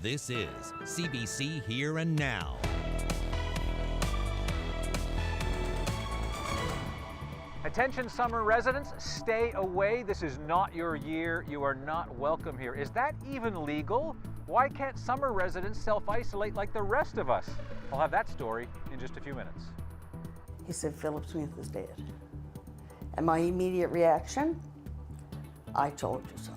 This is CBC Here and Now. Attention summer residents, stay away. This is not your year. You are not welcome here. Is that even legal? Why can't summer residents self-isolate like the rest of us? I'll have that story in just a few minutes. He said, Philip Smith is dead. And my immediate reaction, I told you so.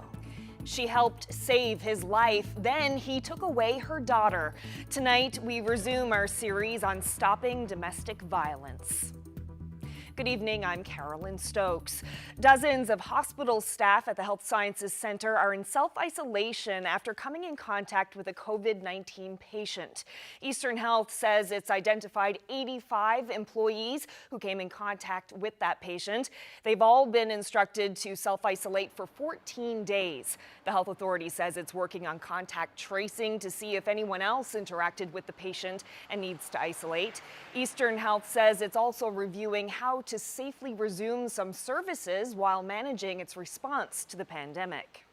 She helped save his life. Then he took away her daughter. Tonight, we resume our series on stopping domestic violence. Good evening, I'm Carolyn Stokes. Dozens of hospital staff at the Health Sciences Centre are in self-isolation after coming in contact with a COVID-19 patient. Eastern Health says it's identified 85 employees who came in contact with that patient. They've all been instructed to self-isolate for 14 days. The health authority says it's working on contact tracing to see if anyone else interacted with the patient and needs to isolate. Eastern Health says it's also reviewing how to safely resume some services while managing its response to the pandemic.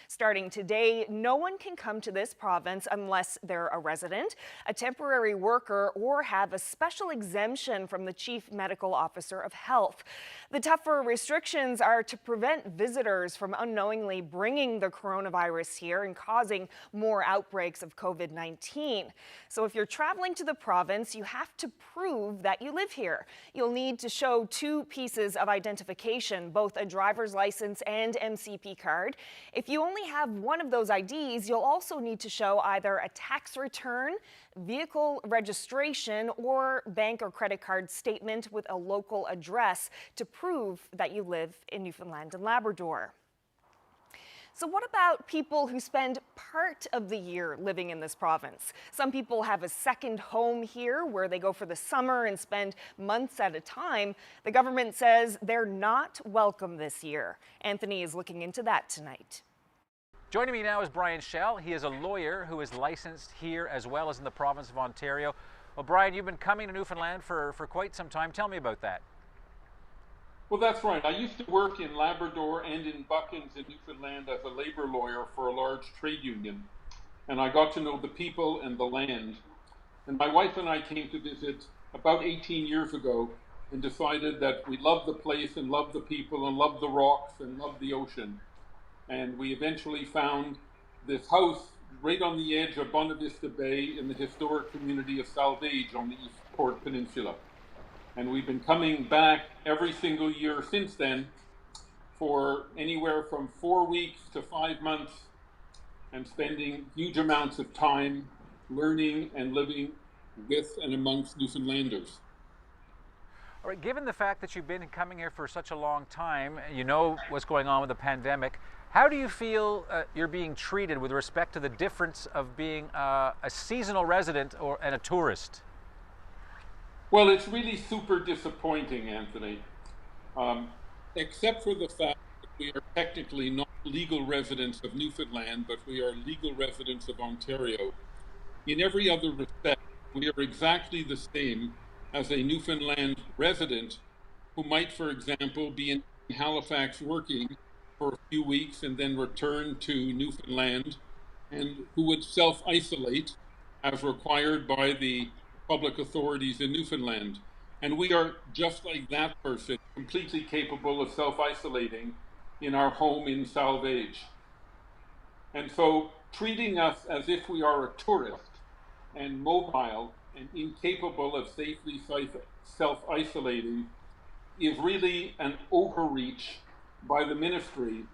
Starting today, no one can come to this province unless they're a resident, a temporary worker, or have a special exemption from the Chief Medical Officer of Health. The tougher restrictions are to prevent visitors from unknowingly bringing the coronavirus here and causing more outbreaks of COVID-19. So if you're traveling to the province, you have to prove that you live here. You'll need to show two pieces of identification, both a driver's license and MCP card. If you only have one of those IDs, you'll also need to show either a tax return, vehicle registration, or bank or credit card statement with a local address to prove that you live in Newfoundland and Labrador. So what about people who spend part of the year living in this province? Some people have a second home here where they go for the summer and spend months at a time. The government says they're not welcome this year. Anthony is looking into that tonight. Joining me now is Brian Schell. He is a lawyer who is licensed here as well as in the province of Ontario. Well, Brian, you've been coming to Newfoundland for quite some time. Tell me about that. Well, that's right. I used to work in Labrador and in Buckins in Newfoundland as a labor lawyer for a large trade union. And I got to know the people and the land. And my wife and I came to visit about 18 years ago and decided that we loved the place and loved the people and loved the rocks and loved the ocean. And we eventually found this house right on the edge of Bonavista Vista Bay in the historic community of Salvage on the Eastport Peninsula. And we've been coming back every single year since then for anywhere from 4 weeks to 5 months and spending huge amounts of time learning and living with and amongst Newfoundlanders. All right, given the fact that you've been coming here for such a long time, you know what's going on with the pandemic, how do you feel you're being treated with respect to the difference of being a seasonal resident and a tourist? Well, it's really super disappointing, Anthony, except for the fact that we are technically not legal residents of Newfoundland, but we are legal residents of Ontario. In every other respect, we are exactly the same as a Newfoundland resident who might, for example, be in Halifax working for a few weeks and then return to Newfoundland, and who would self-isolate as required by the public authorities in Newfoundland. And we are just like that person, completely capable of self-isolating in our home in Salvage. And so treating us as if we are a tourist and mobile and incapable of safely self-isolating is really an overreach by the ministry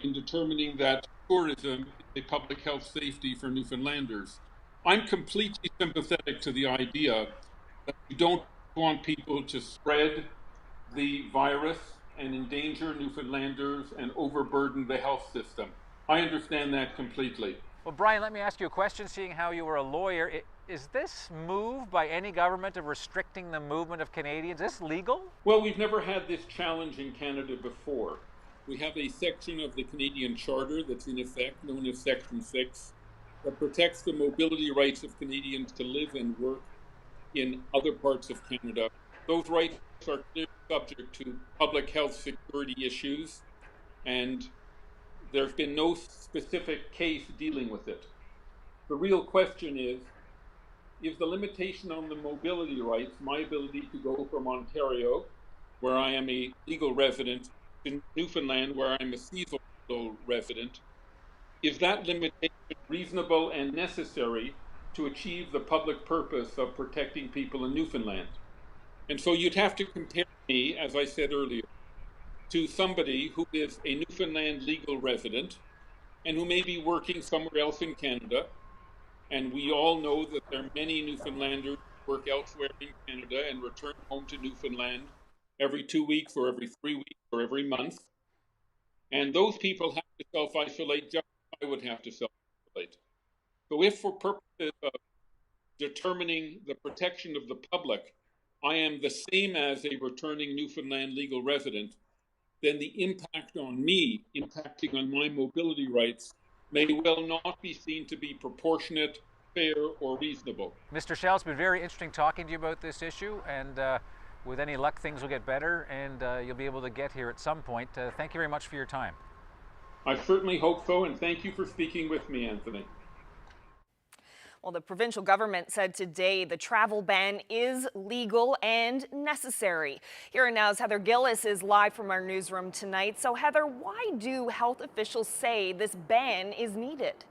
in determining that tourism is a public health safety for Newfoundlanders. I'm completely sympathetic to the idea that we don't want people to spread the virus and endanger Newfoundlanders and overburden the health system. I understand that completely. Well, Brian, let me ask you a question, seeing how you were a lawyer. Is this move by any government of restricting the movement of Canadians, is this legal? Well, we've never had this challenge in Canada before. We have a section of the Canadian Charter that's in effect, known as Section 6, that protects the mobility rights of Canadians to live and work in other parts of Canada. Those rights are clearly subject to public health security issues, and there's been no specific case dealing with it. The real question is the limitation on the mobility rights, my ability to go from Ontario, where I am a legal resident, to Newfoundland, where I'm a seasonal resident, is that limitation reasonable and necessary to achieve the public purpose of protecting people in Newfoundland? And so you'd have to compare me, as I said earlier, to somebody who is a Newfoundland legal resident and who may be working somewhere else in Canada. And we all know that there are many Newfoundlanders who work elsewhere in Canada and return home to Newfoundland every 2 weeks or every 3 weeks or every month. And those people have to self-isolate just as I would have to self-isolate. So if for purposes of determining the protection of the public, I am the same as a returning Newfoundland legal resident, then the impact on me, impacting on my mobility rights, may well not be seen to be proportionate, fair, or reasonable. Mr. Shell, it's been very interesting talking to you about this issue, and with any luck, things will get better, and you'll be able to get here at some point. Thank you very much for your time. I certainly hope so, and thank you for speaking with me, Anthony. Well, the provincial government said today the travel ban is legal and necessary. Here and Now's Heather Gillis is live from our newsroom tonight. So Heather, why do health officials say this ban is needed?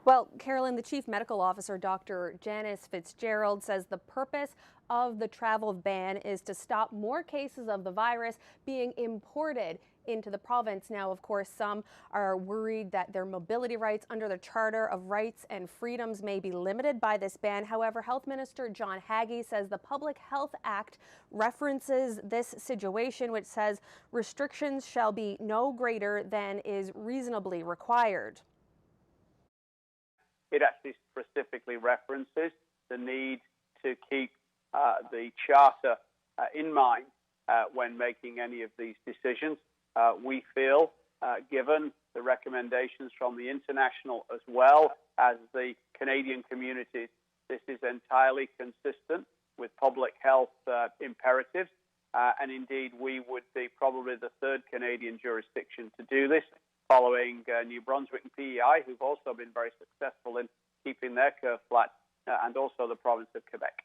Well, Carolyn, the Chief Medical Officer, Dr. Janice Fitzgerald, says the purpose of the travel ban is to stop more cases of the virus being imported into the province. Now, of course, some are worried that their mobility rights under the Charter of Rights and Freedoms may be limited by this ban. However, Health Minister John Haggie says the Public Health Act references this situation, which says restrictions shall be no greater than is reasonably required. It actually specifically references the need to keep the Charter in mind when making any of these decisions. We feel, given the recommendations from the international as well as the Canadian communities, this is entirely consistent with public health imperatives. And indeed, we would be probably the third Canadian jurisdiction to do this, following New Brunswick and PEI, who've also been very successful in keeping their curve flat, and also the province of Quebec.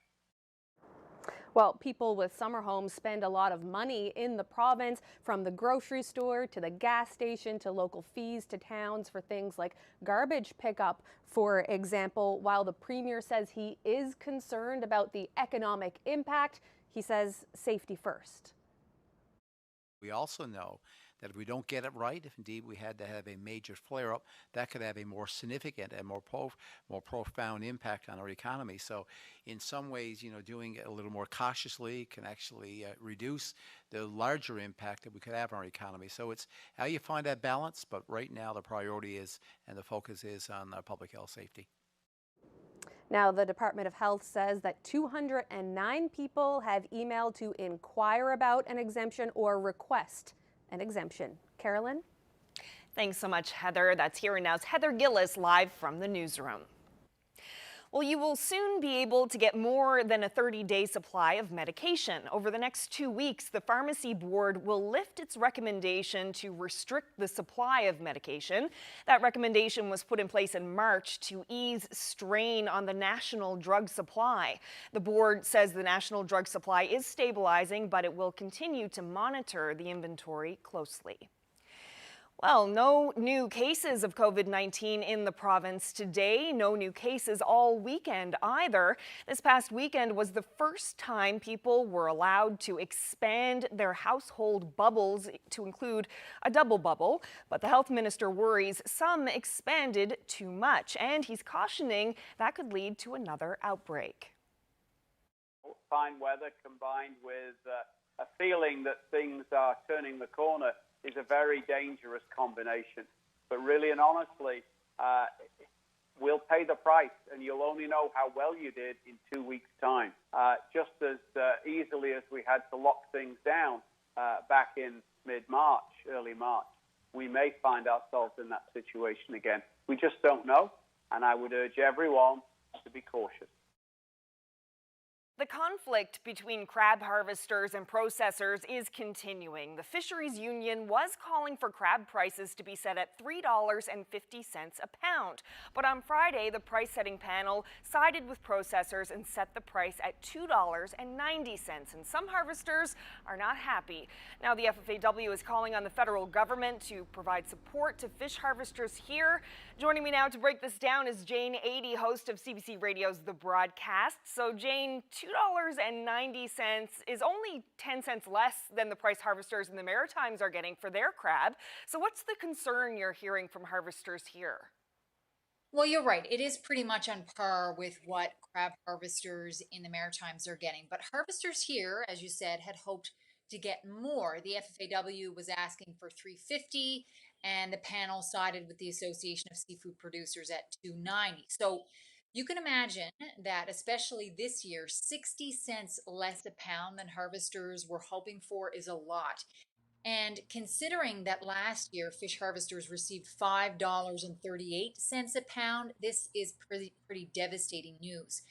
Well, people with summer homes spend a lot of money in the province, from the grocery store to the gas station to local fees to towns for things like garbage pickup, for example. While the Premier says he is concerned about the economic impact, he says safety first. We also know that if we don't get it right, if indeed we had to have a major flare-up, that could have a more significant and more profound impact on our economy. So in some ways, doing it a little more cautiously can actually reduce the larger impact that we could have on our economy. So it's how you find that balance, but right now the priority is, and the focus is, on public health safety. Now, the Department of Health says that 209 people have emailed to inquire about an exemption or request an exemption. Carolyn? Thanks so much, Heather. That's Here and Now's Heather Gillis live from the newsroom. Well, you will soon be able to get more than a 30-day supply of medication. Over the next 2 weeks, the Pharmacy Board will lift its recommendation to restrict the supply of medication. That recommendation was put in place in March to ease strain on the national drug supply. The board says the national drug supply is stabilizing, but it will continue to monitor the inventory closely. Well, no new cases of COVID-19 in the province today. No new cases all weekend either. This past weekend was the first time people were allowed to expand their household bubbles to include a double bubble. But the health minister worries some expanded too much, and he's cautioning that could lead to another outbreak. Fine weather combined with a feeling that things are turning the corner is a very dangerous combination. But really and honestly, we'll pay the price, and you'll only know how well you did in 2 weeks' time. Just as easily as we had to lock things down back in mid-March, early March, we may find ourselves in that situation again. We just don't know, and I would urge everyone to be cautious. The conflict between crab harvesters and processors is continuing. The Fisheries Union was calling for crab prices to be set at $3.50 a pound. But on Friday, the price-setting panel sided with processors and set the price at $2.90. And some harvesters are not happy. Now, the FFAW is calling on the federal government to provide support to fish harvesters here. Joining me now to break this down is Jane Adey, host of CBC Radio's The Broadcast. So, Jane, $2.90 is only 10 cents less than the price harvesters in the Maritimes are getting for their crab. So what's the concern you're hearing from harvesters here? Well, you're right. It is pretty much on par with what crab harvesters in the Maritimes are getting. But harvesters here, as you said, had hoped to get more. The FFAW was asking for $3.50, and the panel sided with the Association of Seafood Producers at $2.90. So you can imagine that, especially this year, 60 cents less a pound than harvesters were hoping for is a lot. And considering that last year fish harvesters received $5.38 a pound, this is pretty devastating news.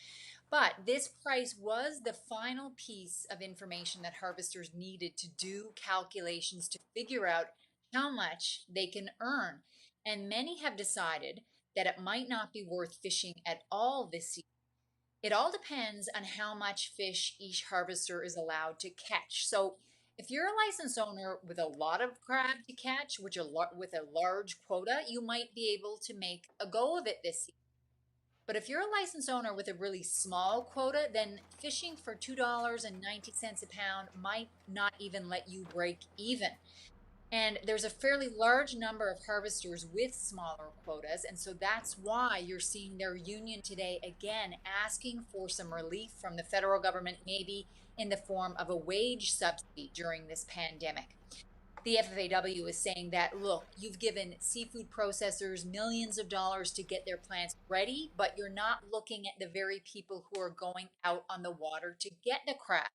But this price was the final piece of information that harvesters needed to do calculations to figure out how much they can earn. And many have decided that it might not be worth fishing at all this season. It all depends on how much fish each harvester is allowed to catch. So if you're a license owner with a lot of crab to catch, with a large quota, you might be able to make a go of it this season. But if you're a license owner with a really small quota, then fishing for $2.90 a pound might not even let you break even. And there's a fairly large number of harvesters with smaller quotas, and so that's why you're seeing their union today again asking for some relief from the federal government, maybe in the form of a wage subsidy during this pandemic. The FFAW is saying that, look, you've given seafood processors millions of dollars to get their plants ready, but you're not looking at the very people who are going out on the water to get the crab.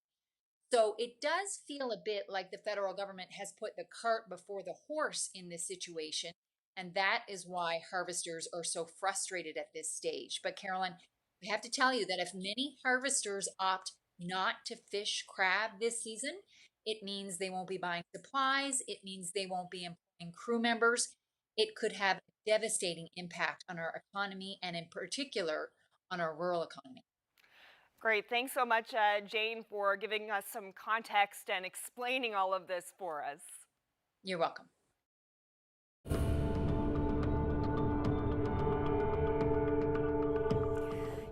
So it does feel a bit like the federal government has put the cart before the horse in this situation, and that is why harvesters are so frustrated at this stage. But Carolyn, I have to tell you that if many harvesters opt not to fish crab this season, it means they won't be buying supplies, it means they won't be employing crew members. It could have a devastating impact on our economy and in particular on our rural economy. Great. Thanks so much, Jane, for giving us some context and explaining all of this for us. You're welcome.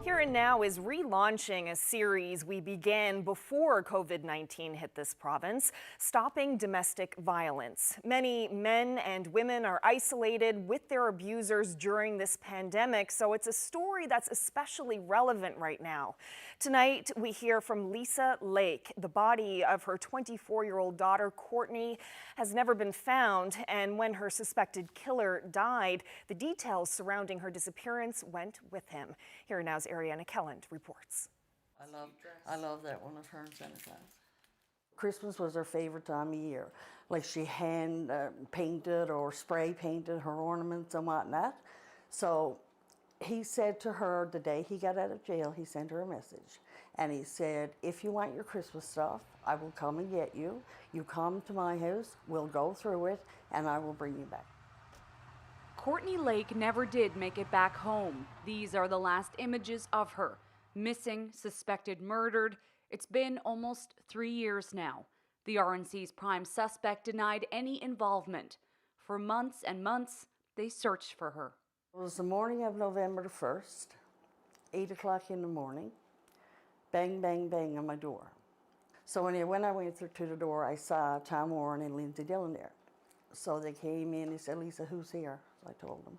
Here and Now is relaunching a series we began before COVID-19 hit this province, Stopping Domestic Violence. Many men and women are isolated with their abusers during this pandemic, so it's a story that's especially relevant right now. Tonight, we hear from Lisa Lake. The body of her 24-year-old daughter, Courtney, has never been found, and when her suspected killer died, the details surrounding her disappearance went with him. Here Now's Ariana Kelland reports. I love that one of her and Santa Claus. Christmas was her favorite time of year. Like she hand painted or spray painted her ornaments and whatnot. So he said to her the day he got out of jail, he sent her a message. And he said, if you want your Christmas stuff, I will come and get you. You come to my house, we'll go through it, and I will bring you back. Courtney Lake never did make it back home. These are the last images of her. Missing, suspected murdered. It's been almost 3 years now. The RNC's prime suspect denied any involvement. For months and months, they searched for her. It was the morning of November the 1st, 8 o'clock in the morning. Bang, bang, bang on my door. So when I went through to the door, I saw Tom Warren and Lindsay Dillon there. So they came in, he said, Lisa, who's here? So I told him.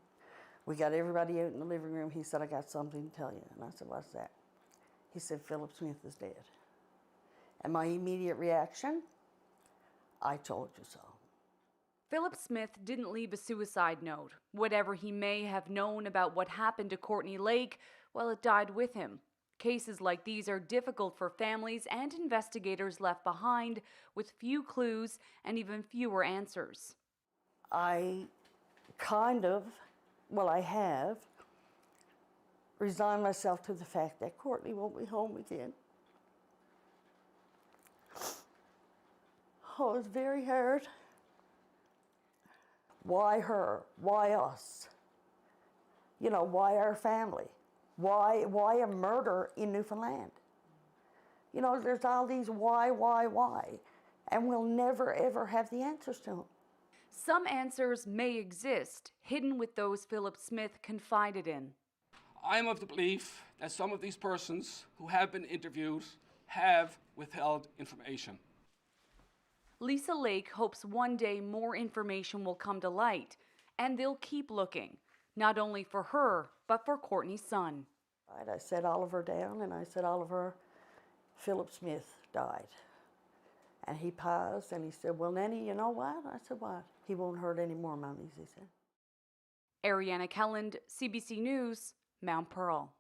We got everybody out in the living room. He said, I got something to tell you. And I said, what's that? He said, Philip Smith is dead. And my immediate reaction, I told you so. Philip Smith didn't leave a suicide note. Whatever he may have known about what happened to Courtney Lake, well, it died with him. Cases like these are difficult for families and investigators left behind with few clues and even fewer answers. I have resigned myself to the fact that Courtney won't be home again. Oh, it was very hard. Why her? Why us? You know, why our family? Why a murder in Newfoundland? You know, there's all these why, and we'll never ever have the answers to them. Some answers may exist, hidden with those Philip Smith confided in. I'm of the belief that some of these persons who have been interviewed have withheld information. Lisa Lake hopes one day more information will come to light, and they'll keep looking, not only for her, but for Courtney's son. I set Oliver down and I said, Oliver, Philip Smith died. And he paused and he said, well, Nanny, you know what? I said, what? He won't hurt any more mummies, he said. Ariana Kelland, CBC News, Mount Pearl.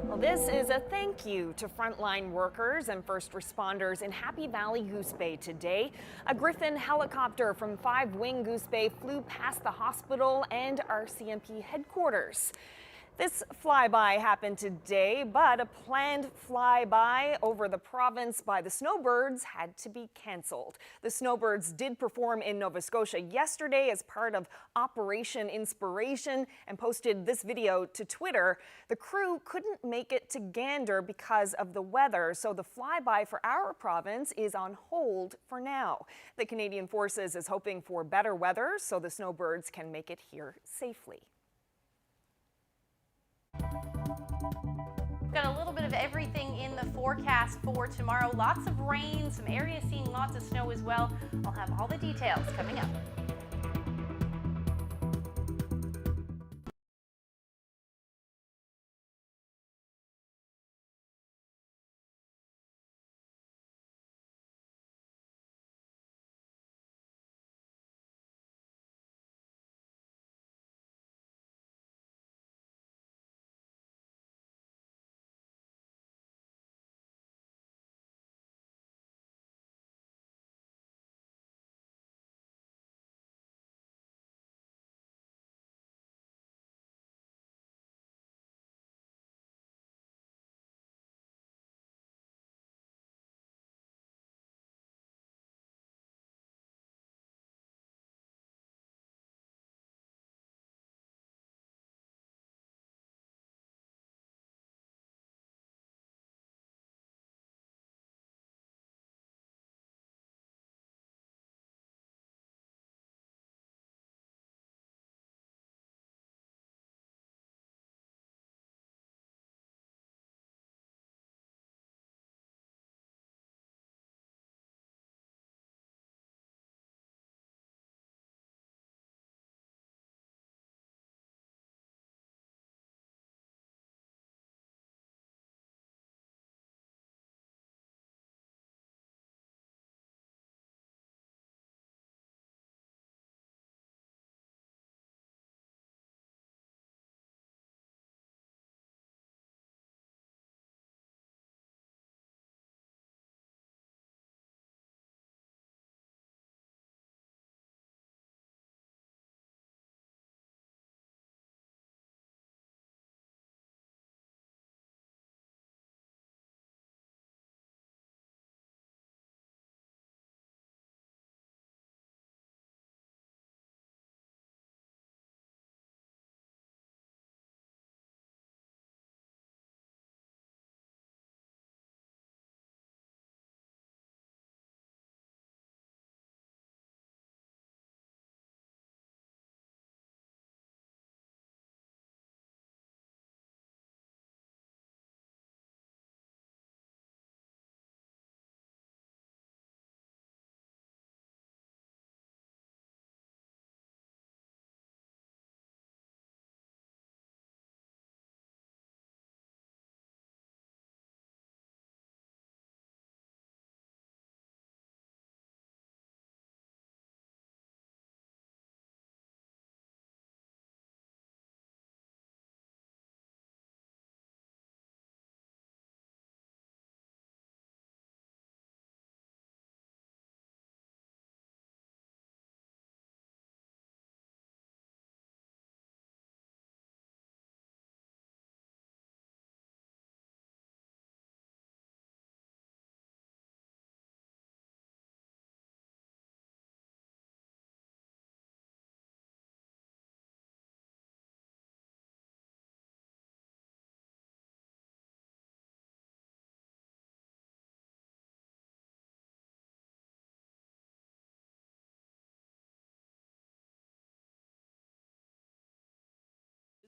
Well, this is a thank you to frontline workers and first responders in Happy Valley Goose Bay today. A Griffin helicopter from 5 Wing Goose Bay flew past the hospital and RCMP headquarters. This flyby happened today, but a planned flyby over the province by the snowbirds had to be canceled. The snowbirds did perform in Nova Scotia yesterday as part of Operation Inspiration and posted this video to Twitter. The crew couldn't make it to Gander because of the weather, so the flyby for our province is on hold for now. The Canadian Forces is hoping for better weather so the snowbirds can make it here safely. Got a little bit of everything in the forecast for tomorrow. Lots of rain, some areas seeing lots of snow as well. I'll have all the details coming up.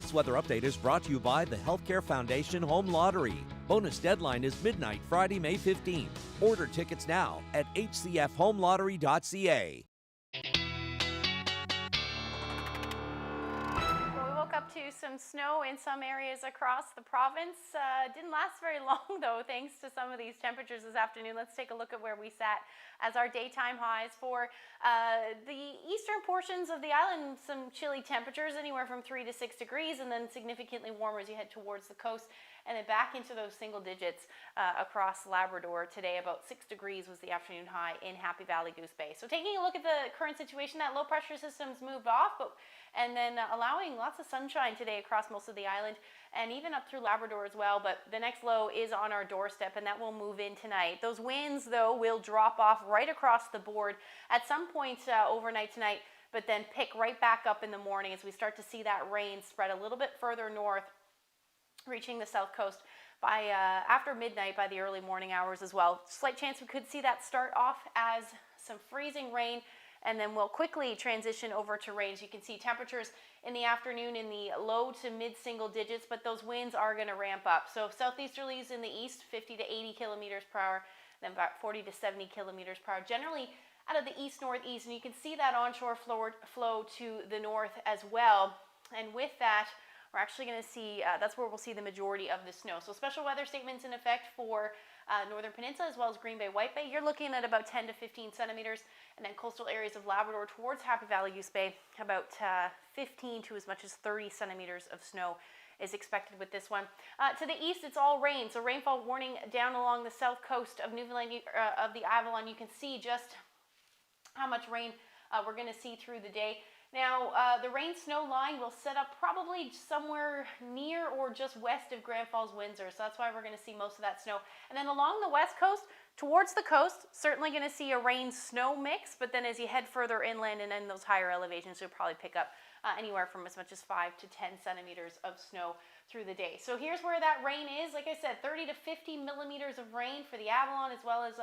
This weather update is brought to you by the Healthcare Foundation Home Lottery. Bonus deadline is midnight Friday, May 15th. Order tickets now at hcfhomelottery.ca. We woke up to some snow in some areas across the province. Didn't last very long though, thanks to some of these temperatures this afternoon. Let's take a look at where we sat as our daytime highs for the eastern portions of the island. Some chilly temperatures, anywhere from 3 to 6 degrees, and then significantly warmer as you head towards the coast, and then back into those single digits across Labrador today. About 6 degrees was the afternoon high in Happy Valley Goose Bay. So taking a look at the current situation, that low pressure system's moved off, and then allowing lots of sunshine today across most of the island and even up through Labrador as well. But the next low is on our doorstep, and that will move in tonight. Those winds, though, will drop off right across the board at some point overnight tonight, but then pick right back up in the morning as we start to see that rain spread a little bit further north, reaching the south coast by after midnight, by the early morning hours as well. Slight chance we could see that start off as some freezing rain, and then we'll quickly transition over to rain. As you can see, temperatures in the afternoon in the low to mid single digits, but those winds are going to ramp up. So southeasterlies in the east, 50 to 80 kilometers per hour, then about 40 to 70 kilometers per hour, generally out of the east-northeast, and you can see that onshore flow to the north as well. And with that, we're actually going to see, that's where we'll see the majority of the snow. So special weather statements in effect for Northern Peninsula as well as Green Bay, White Bay. You're looking at about 10 to 15 centimeters, and then coastal areas of Labrador towards Happy Valley Goose Bay, about 15 to as much as 30 centimeters of snow is expected with this one. To the east, it's all rain, so rainfall warning down along the south coast of Newfoundland, of the Avalon. You can see just how much rain we're going to see through the day. Now, the rain-snow line will set up probably somewhere near or just west of Grand Falls, Windsor. So that's why we're going to see most of that snow. And then along the west coast, towards the coast, certainly going to see a rain-snow mix. But then as you head further inland and in those higher elevations, you'll probably pick up anywhere from as much as 5 to 10 centimeters of snow through the day. So here's where that rain is. Like I said, 30 to 50 millimeters of rain for the Avalon as well as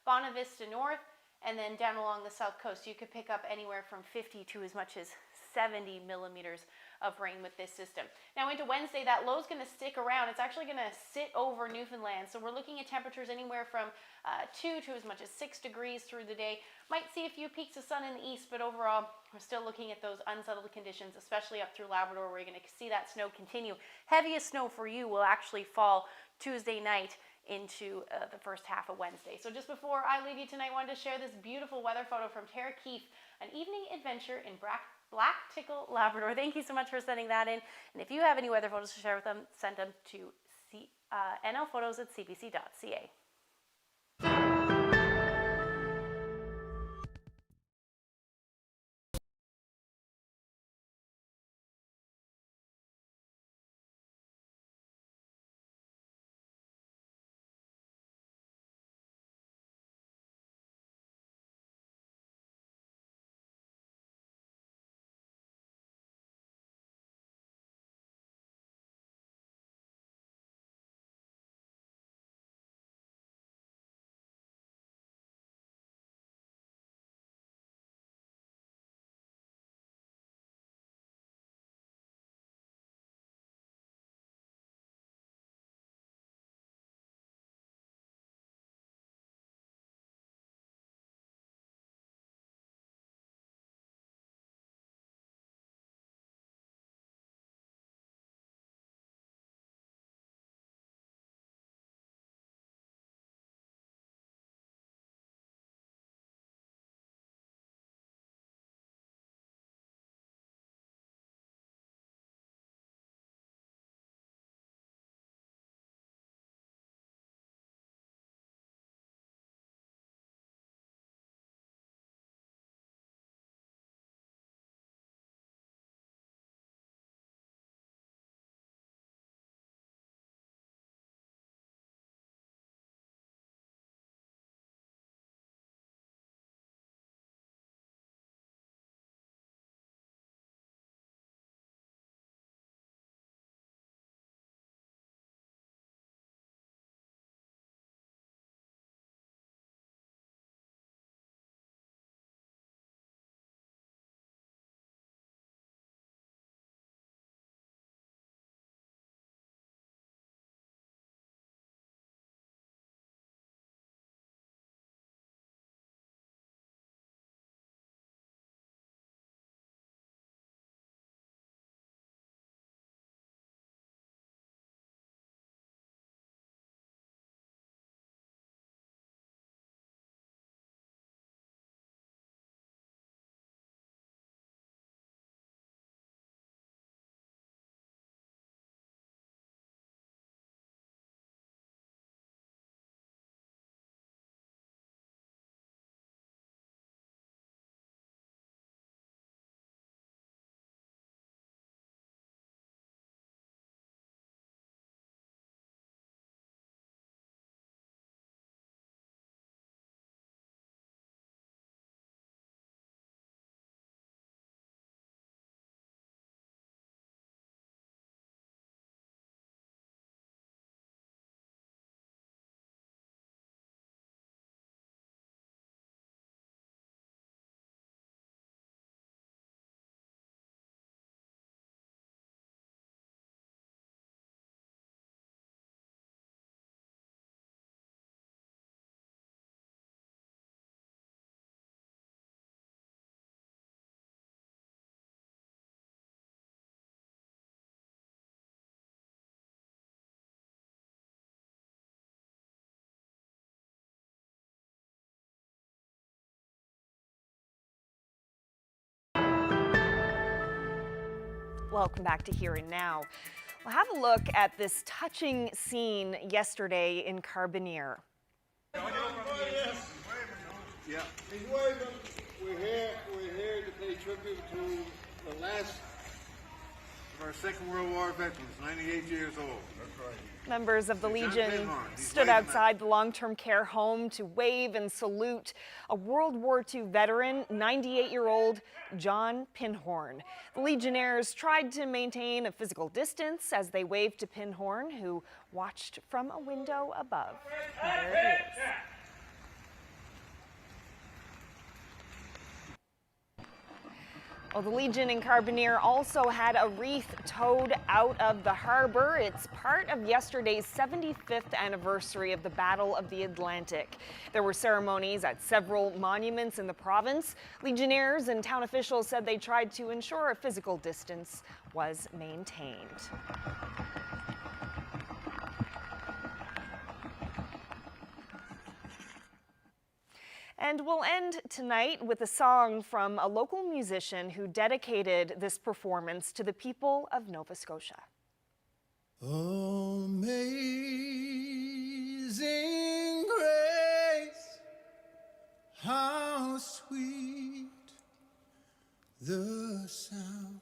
Bonavista North. And then down along the south coast, you could pick up anywhere from 50 to as much as 70 millimeters of rain with this system. Now into Wednesday, that low is going to stick around. It's actually going to sit over Newfoundland. So we're looking at temperatures anywhere from 2 to as much as 6 degrees through the day. Might see a few peaks of sun in the east, but overall, we're still looking at those unsettled conditions, especially up through Labrador, where you're going to see that snow continue. Heaviest snow for you will actually fall Tuesday night into the first half of Wednesday. So just before I leave you tonight, I wanted to share this beautiful weather photo from Tara Keefe, an evening adventure in Black Tickle, Labrador. Thank you so much for sending that in. And if you have any weather photos to share with them, send them to nlphotos@cbc.ca. Welcome back to Here and Now. We'll have a look at this touching scene yesterday in Carbonear. Yeah. We're here to pay tribute to the last of our Second World War veterans, 98 years old. That's right. Members of the Legion stood outside the long-term care home to wave and salute a World War II veteran, 98-year-old John Pinhorn. The Legionnaires tried to maintain a physical distance as they waved to Pinhorn, who watched from a window above. And there he is. Well, the Legion in Carbonear also had a wreath towed out of the harbor. It's part of yesterday's 75th anniversary of the Battle of the Atlantic. There were ceremonies at several monuments in the province. Legionnaires and town officials said they tried to ensure a physical distance was maintained. And we'll end tonight with a song from a local musician who dedicated this performance to the people of Nova Scotia. Amazing grace, how sweet the sound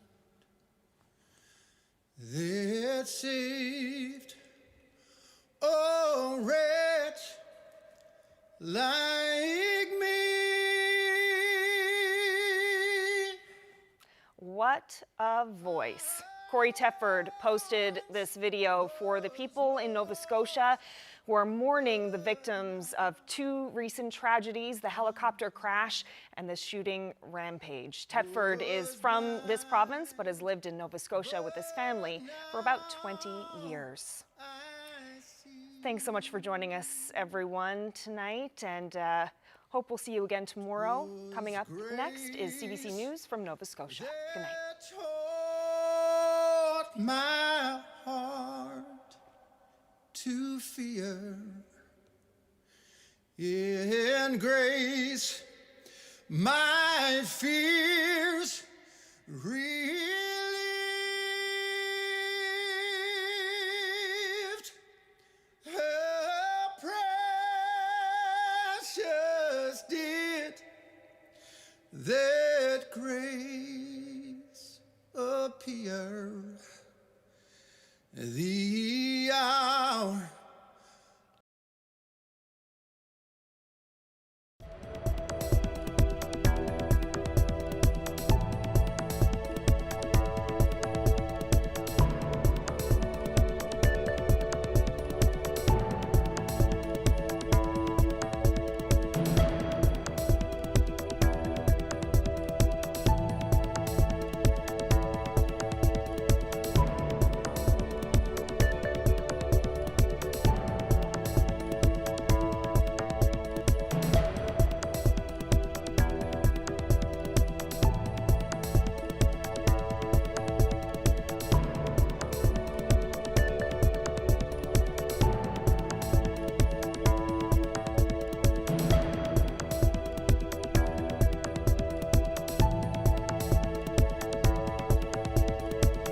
that saved a wretch like me. What a voice. Corey Tefford posted this video for the people in Nova Scotia who are mourning the victims of two recent tragedies, the helicopter crash and the shooting rampage. Tedford is from this province but has lived in Nova Scotia with his family for about 20 years. Thanks so much for joining us, everyone, tonight, and hope we'll see you again tomorrow. Coming up next is CBC News from Nova Scotia. Good night. My heart to fear in grace, my fears relieved. How precious did that grace appear. The